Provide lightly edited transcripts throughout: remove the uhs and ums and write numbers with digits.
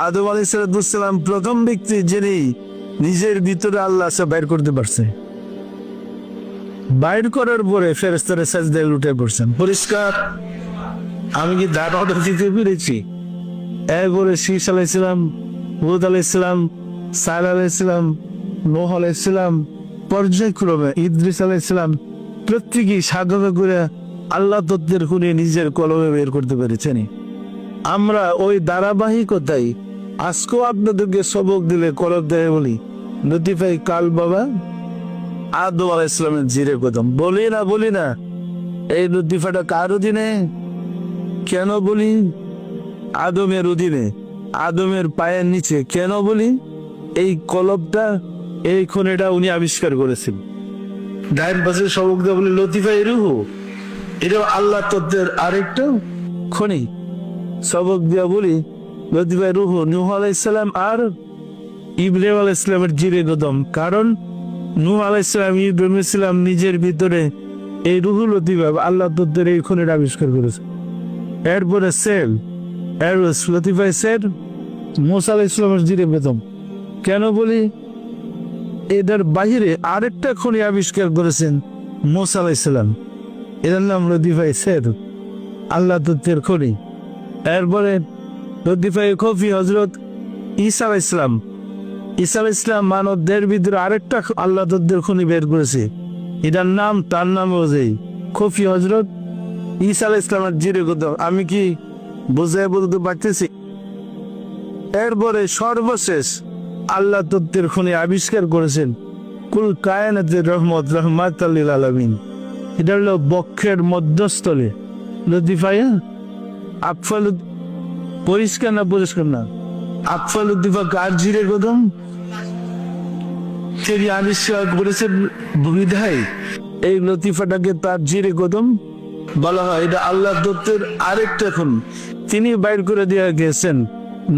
আদম আলাইহিস সালাম প্রথম ব্যক্তি যিনি নিজের ভিতরে আল্লাহ বাইর করতে পারছে। বাইর করার পরে ফেরেশতারা সাজদায় লুটে পড়ছেন। পরিষ্কার। আমি কি দাঁড়াতে দিতে পেরেছি? এরপরে শীষ আলাইহিসসালাম, হুদ আলাইহিসসালাম, সালেহ আলাইহিসসালাম, নূহ আলাইহিসসালাম, পর্যায়ক্রমে ইদ্রিস আলাইহিসসালাম প্রত্যেকেই সাধনা করে আল্লাহ তত্ত্বের খুনে নিজের কলমে বের করতে পেরেছেন। আমরা ওই ধারাবাহিকতাই আজকেও আপনাদেরকে সবক দিলে কলম দেয় বলি লতিফাই কাল বাবা আদম আলাইহিস সালামের জিরে কদম বলি না এই লতিফাটা কার অধীনে? কেন বলি? আদমের অধীনে, আদমের পায়ের নিচে। কেন বলি? এই কলবটা, এই খনিটা উনি আবিষ্কার করেছেন। ডাইন পাশে সবক দেওয়া বলি লতিফাই রুহু, এটা আল্লাহ তত্ত্বের আরেকটা খনি। সবক দেওয়া বলি লতিফাই রুহু নূহ আলাইহিস সালাম আর ইব্রাহিম আলাইহিস সালামের জিরে কদম। কারণ নূহ আলাইহিস সালাম, ইব্রাহিম আলাইহিস সালাম নিজের ভিতরে এই রুহু লতিফা আল্লাহ তত্ত্বের এই খনিটা আবিষ্কার করেছে। এরপরে সেল লতিফাই সেল মুসা আলাইহিস সালামের জিরে কদম। কেন বলি? এদের বাহিরে আরেকটা খনি আবিষ্কার করেছেন মুসা আলাইহিস সালাম, এর নাম লতিফাই সের, আল্লাহ তত্ত্বের খনি। এরপরে লতিফাই খফি হযরত ঈসা আলাইহিস সালাম, ঈসা আলাইহিস সালাম মানবদের ভিতরে আরেকটা আল্লাহ তত্ত্বের খনি বের করেছে, এটার নাম, তার নাম অনুযায়ী খফি হযরত ঈসা আলাইহিস সালামের জিরে কদম। আমি কি বুঝাই বলতে পারতেছি? এরপরে সর্বশেষ আল্লাহ তত্ত্বের খনি আবিষ্কার করেছেন কুল কায়নাতের রহমত রাহমাতাল লিল আলামিন। এটা হলো বক্ষের মধ্যস্থলে লতিফায়া আকফাল। পরিষ্কার না? পরিষ্কার না? আকফাল লতিফা কার জিরে কদম? তিনি আবিষ্কার করেছেন বিধায় এই লতিফাটাকে তার জিরে কদম বলা হয়। এটা আল্লাহ তত্ত্বের আরেকটা খনি। তিনি বাইর করে দিয়ে গেছেন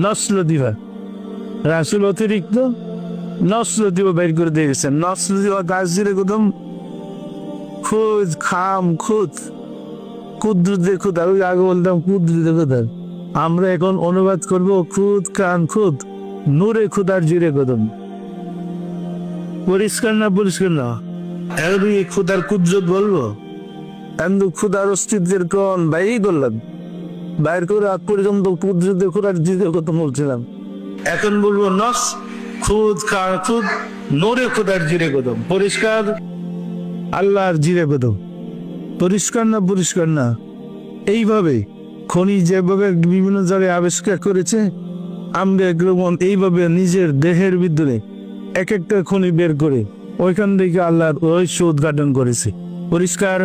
নস লতিফা, রাসূল অতিরিক্ত নস লতিফা বাইর করে দিয়ে গেছেন। নস লতিফা কার জিরে কদম? খুদ খাম খুদ কুদ্রুতে খুদা। ওই আগে বলতাম কুদ্রুতে খুদা, আমরা এখন অনুবাদ করব খুদ কান খুদ নূরে খুদার জিরে কদম। পরিষ্কার না? পরিষ্কার না? এখন খুদার কুদরত বলবো? কিন্তু খুদার অস্তিত্বের কোন বাইরেই করলাম, বাইর করে আগ পর্যন্ত কুদরতে খুদার জিরে কদম বলছিলাম। এখন বলবো নস খুদ খান খুদ নূরে খুদার জিরে কদম। পরিষ্কার? আল্লাহর জিরে কদম। পরিষ্কার না? পরিষ্কার না? এইভাবে খনি যেভাবে বিভিন্ন জায়গায় আবিষ্কার করেছে, আমরা এইভাবে নিজের দেহের ভিতরে এক একটা খনি বের করে ওইখান থেকে আল্লাহর রহস্য উদ্ঘাটন করেছে। পরিষ্কার?